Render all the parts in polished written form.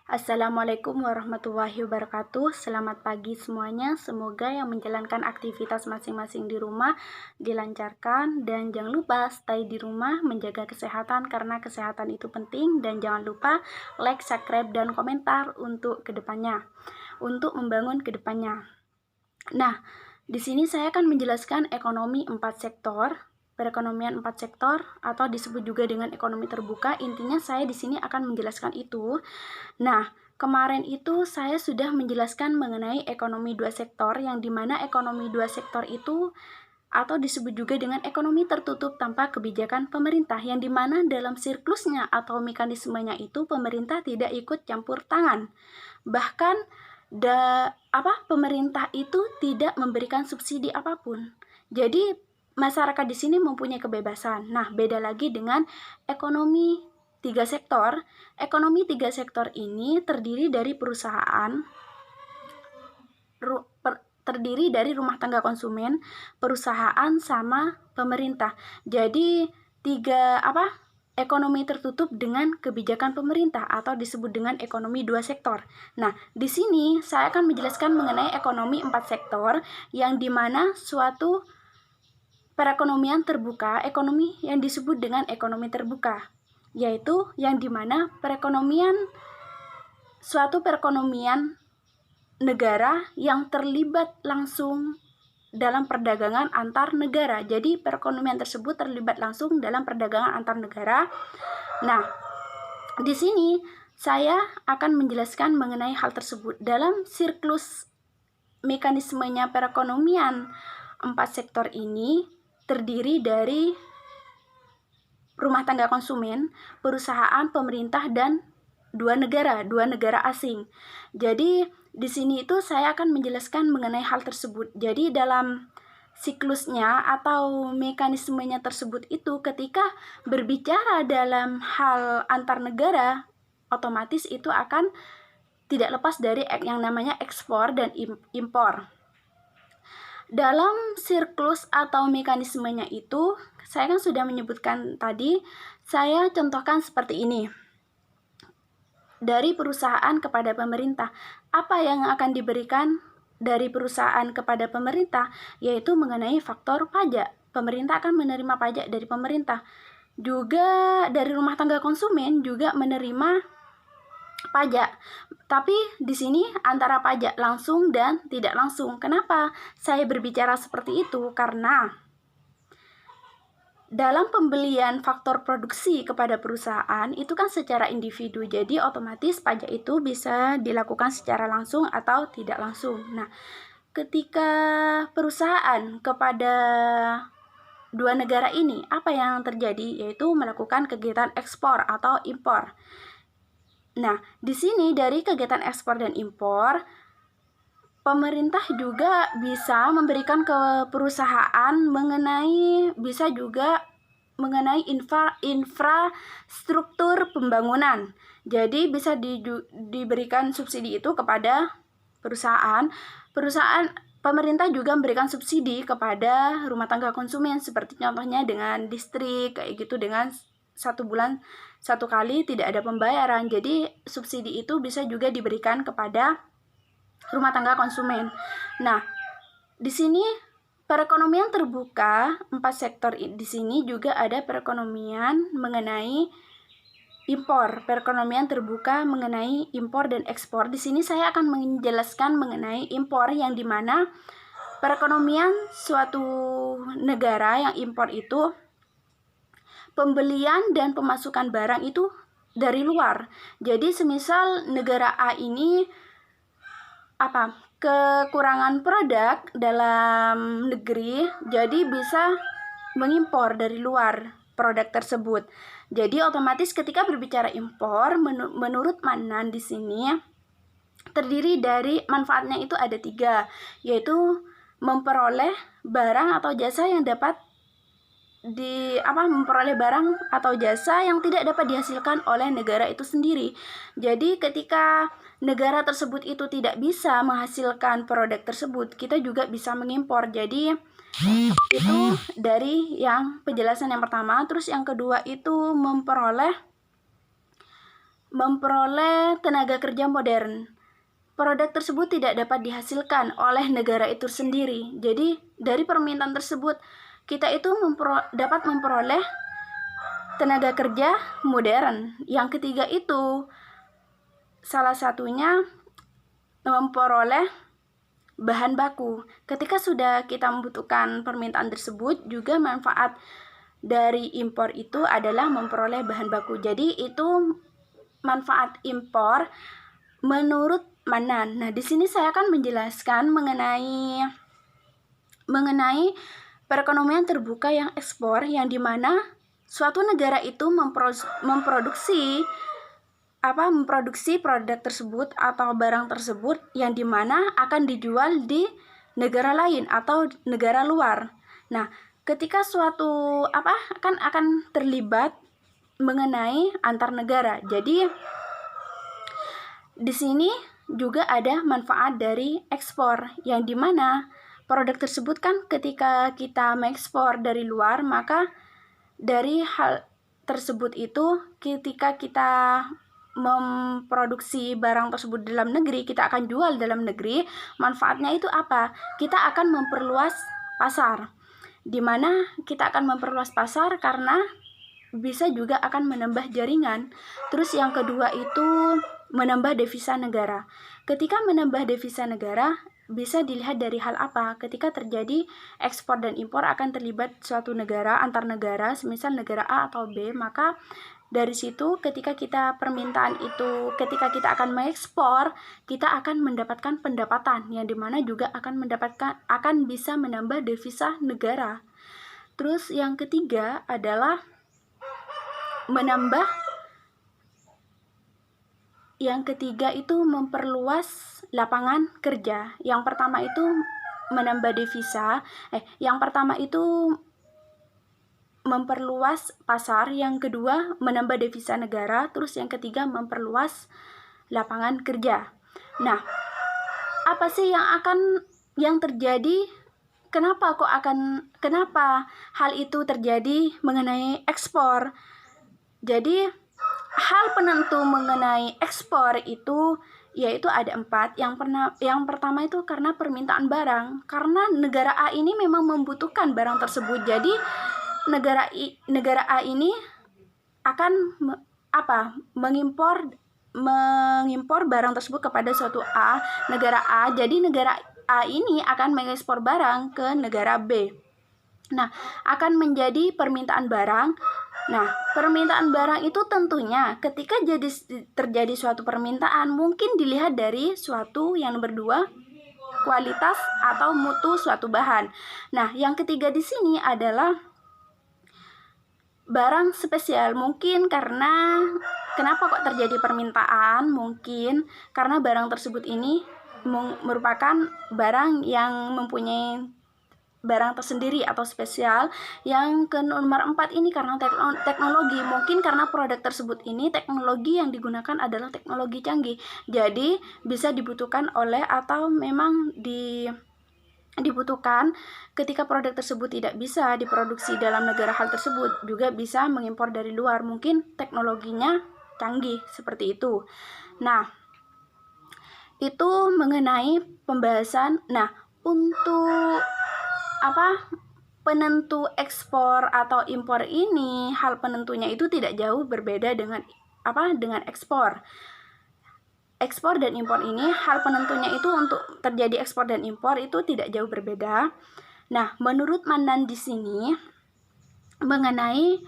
Assalamualaikum warahmatullahi wabarakatuh. Selamat pagi semuanya. Semoga yang menjalankan aktivitas masing-masing di rumah dilancarkan. Dan jangan lupa stay di rumah, menjaga kesehatan karena kesehatan itu penting. Dan jangan lupa like, subscribe, dan komentar untuk kedepannya, untuk membangun kedepannya. Nah, di sini saya akan menjelaskan ekonomi 4 sektor. Perekonomian 4 sektor atau disebut juga dengan ekonomi terbuka. Intinya saya di sini akan menjelaskan itu. Nah, kemarin itu saya sudah menjelaskan mengenai ekonomi 2 sektor, yang dimana ekonomi 2 sektor itu atau disebut juga dengan ekonomi tertutup tanpa kebijakan pemerintah, yang dimana dalam siklusnya atau mekanismenya itu pemerintah tidak ikut campur tangan. Bahkan pemerintah itu tidak memberikan subsidi apapun. Jadi masyarakat di sini mempunyai kebebasan. Nah, beda lagi dengan ekonomi 3 sektor. Ekonomi 3 sektor ini terdiri dari rumah tangga konsumen, perusahaan, sama pemerintah. Jadi ekonomi tertutup dengan kebijakan pemerintah atau disebut dengan ekonomi 2 sektor. Nah, di sini saya akan menjelaskan mengenai ekonomi 4 sektor, yang dimana suatu perekonomian terbuka, ekonomi yang disebut dengan ekonomi terbuka, yaitu yang dimana suatu perekonomian negara yang terlibat langsung dalam perdagangan antar negara. Jadi perekonomian tersebut terlibat langsung dalam perdagangan antar negara. Nah, di sini saya akan menjelaskan mengenai hal tersebut. Dalam siklus mekanismenya perekonomian 4 sektor ini terdiri dari rumah tangga konsumen, perusahaan, pemerintah, dan dua negara asing. Jadi di sini itu saya akan menjelaskan mengenai hal tersebut. Jadi dalam siklusnya atau mekanismenya tersebut itu, ketika berbicara dalam hal antar negara, otomatis itu akan tidak lepas dari yang namanya ekspor dan impor. Dalam siklus atau mekanismenya itu, saya kan sudah menyebutkan tadi, saya contohkan seperti ini. Dari perusahaan kepada pemerintah, apa yang akan diberikan dari perusahaan kepada pemerintah? Yaitu mengenai faktor pajak. Pemerintah akan menerima pajak dari pemerintah. Juga dari rumah tangga konsumen juga menerima pajak. Tapi di sini antara pajak langsung dan tidak langsung. Kenapa saya berbicara seperti itu? Karena dalam pembelian faktor produksi kepada perusahaan itu kan secara individu. Jadi otomatis pajak itu bisa dilakukan secara langsung atau tidak langsung. Nah, ketika perusahaan kepada dua negara ini, apa yang terjadi? Yaitu melakukan kegiatan ekspor atau impor. Nah, di sini dari kegiatan ekspor dan impor, pemerintah juga bisa memberikan ke perusahaan bisa juga mengenai infrastruktur pembangunan. Jadi bisa diberikan subsidi itu kepada perusahaan. Pemerintah juga memberikan subsidi kepada rumah tangga konsumen, seperti contohnya dengan listrik kayak gitu, dengan 1 bulan 1 kali tidak ada pembayaran. Jadi subsidi itu bisa juga diberikan kepada rumah tangga konsumen. Nah, di sini perekonomian terbuka 4 sektor di sini juga ada perekonomian mengenai impor. Perekonomian terbuka mengenai impor dan ekspor. Di sini saya akan menjelaskan mengenai impor, yang dimana perekonomian suatu negara yang impor itu pembelian dan pemasukan barang itu dari luar. Jadi semisal negara A ini kekurangan produk dalam negeri, jadi bisa mengimpor dari luar produk tersebut. Jadi otomatis ketika berbicara impor, menurut Manan di sini terdiri dari manfaatnya itu ada 3, yaitu memperoleh barang atau jasa yang dapat memperoleh barang atau jasa yang tidak dapat dihasilkan oleh negara itu sendiri. Jadi ketika negara tersebut itu tidak bisa menghasilkan produk tersebut, kita juga bisa mengimpor. Jadi itu dari yang penjelasan yang pertama. Terus yang kedua itu memperoleh memperoleh tenaga kerja modern. Produk tersebut tidak dapat dihasilkan oleh negara itu sendiri. Jadi dari permintaan tersebut kita itu dapat memperoleh tenaga kerja modern. Yang ketiga itu salah satunya memperoleh bahan baku. Ketika sudah kita membutuhkan permintaan tersebut, juga manfaat dari impor itu adalah memperoleh bahan baku. Jadi itu manfaat impor menurut Manan. Nah, di sini saya akan menjelaskan mengenai perekonomian terbuka yang ekspor, yang dimana suatu negara itu memproduksi produk tersebut atau barang tersebut yang dimana akan dijual di negara lain atau negara luar. Nah, ketika suatu akan terlibat mengenai antar negara. Jadi di sini juga ada manfaat dari ekspor, yang dimana produk tersebut kan ketika kita mengekspor dari luar, maka dari hal tersebut itu ketika kita memproduksi barang tersebut dalam negeri, kita akan jual dalam negeri. Manfaatnya itu apa? Kita akan memperluas pasar, dimana kita akan memperluas pasar karena bisa juga akan menambah jaringan. Terus yang kedua itu menambah devisa negara. Ketika menambah devisa negara bisa dilihat dari hal apa? Ketika terjadi ekspor dan impor akan terlibat suatu negara, antar negara, semisal negara A atau B, maka dari situ ketika kita kita akan mengekspor, kita akan mendapatkan pendapatan, yang dimana juga akan bisa menambah devisa negara. Terus yang ketiga adalah memperluas lapangan kerja. Yang pertama itu menambah devisa. Yang pertama itu memperluas pasar, yang kedua menambah devisa negara, terus yang ketiga memperluas lapangan kerja. Nah, apa sih yang terjadi? Kenapa hal itu terjadi mengenai ekspor? Jadi hal penentu mengenai ekspor itu yaitu ada 4. Yang pertama itu karena permintaan barang. Karena negara A ini memang membutuhkan barang tersebut. Jadi negara A ini akan mengimpor barang tersebut kepada suatu negara A. Jadi negara A ini akan mengekspor barang ke negara B. Nah, akan menjadi permintaan barang. Nah, permintaan barang itu tentunya ketika terjadi suatu permintaan, mungkin dilihat dari suatu yang nomor 2, kualitas atau mutu suatu bahan. Nah, yang ketiga di sini adalah barang spesial. Mungkin karena kenapa kok terjadi permintaan? Mungkin karena barang tersebut ini merupakan barang yang mempunyai barang tersendiri atau spesial. Yang ke nomor 4 ini karena teknologi. Mungkin karena produk tersebut ini teknologi yang digunakan adalah teknologi canggih, jadi bisa dibutuhkan atau memang dibutuhkan ketika produk tersebut tidak bisa diproduksi dalam negara hal tersebut, juga bisa mengimpor dari luar. Mungkin teknologinya canggih seperti itu. Nah, itu mengenai pembahasan. Nah, untuk penentu ekspor atau impor ini, hal penentunya itu tidak jauh berbeda dengan ekspor. Ekspor dan impor ini, hal penentunya itu untuk terjadi ekspor dan impor itu tidak jauh berbeda. Nah, menurut Manan di sini mengenai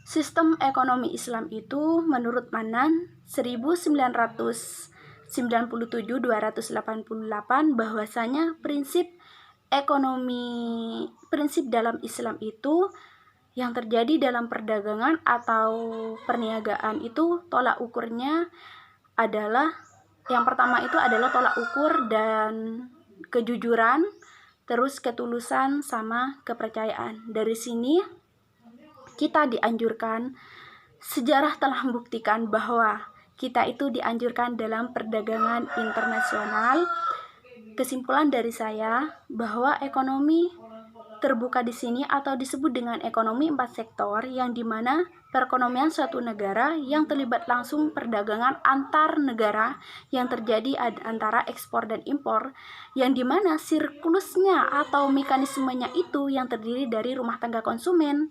sistem ekonomi Islam itu, menurut Manan 1997-288 bahwasanya prinsip dalam Islam itu yang terjadi dalam perdagangan atau perniagaan itu tolak ukurnya adalah, yang pertama itu adalah tolak ukur dan kejujuran, terus ketulusan sama kepercayaan. Dari sini kita dianjurkan, sejarah telah membuktikan bahwa kita itu dianjurkan dalam perdagangan internasional. Kesimpulan dari saya bahwa ekonomi terbuka di sini atau disebut dengan ekonomi 4 sektor, yang dimana perekonomian suatu negara yang terlibat langsung perdagangan antar negara yang terjadi antara ekspor dan impor, yang dimana sirkulusnya atau mekanismenya itu yang terdiri dari rumah tangga konsumen,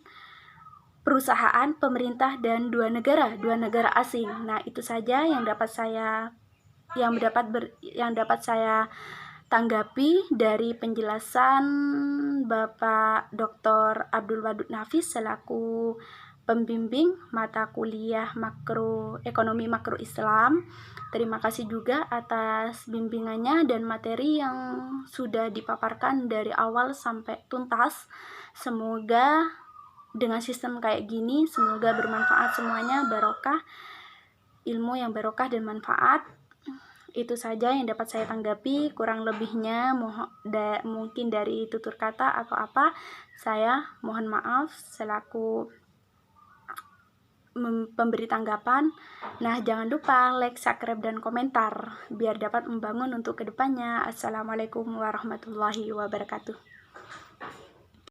perusahaan, pemerintah, dan dua negara asing. Nah, itu saja yang dapat saya tanggapi dari penjelasan Bapak Dr. Abdul Wadud Nafis selaku pembimbing mata kuliah ekonomi makro Islam. Terima kasih juga atas bimbingannya dan materi yang sudah dipaparkan dari awal sampai tuntas. Semoga dengan sistem kayak gini, semoga bermanfaat semuanya, barokah, ilmu yang barokah dan manfaat. Itu saja yang dapat saya tanggapi, kurang lebihnya mungkin dari tutur kata atau apa, saya mohon maaf selaku pemberi tanggapan. Nah, jangan lupa like, subscribe, dan komentar biar dapat membangun untuk kedepannya. Assalamualaikum warahmatullahi wabarakatuh.